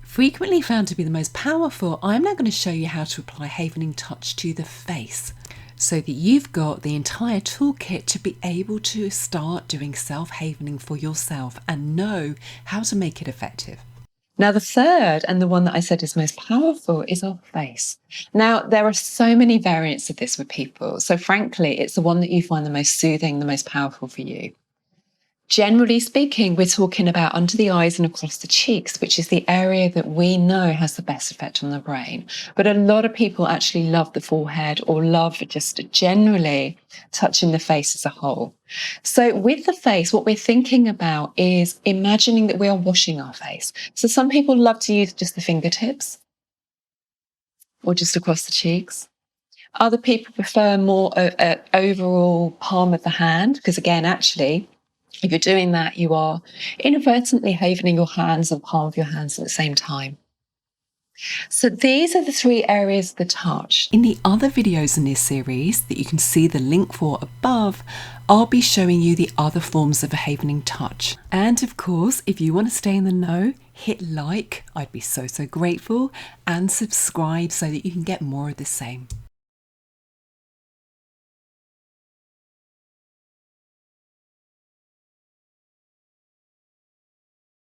Frequently found to be the most powerful, I'm now going to show you how to apply Havening Touch to the face so that you've got the entire toolkit to be able to start doing self-havening for yourself and know how to make it effective. Now, the third, and the one that I said is most powerful, is our face. Now, there are so many variants of this with people. So frankly, it's the one that you find the most soothing, the most powerful for you. Generally speaking, we're talking about under the eyes and across the cheeks, which is the area that we know has the best effect on the brain. But a lot of people actually love the forehead or love just generally touching the face as a whole. So with the face, what we're thinking about is imagining that we are washing our face. So some people love to use just the fingertips or just across the cheeks. Other people prefer more overall palm of the hand, because again, actually, if you're doing that, you are inadvertently havening your hands and palm of your hands at the same time. So these are the three areas of the touch. In the other videos in this series that you can see the link for above, I'll be showing you the other forms of a havening touch. And of course, if you want to stay in the know, hit like, I'd be so grateful, and subscribe so that you can get more of the same.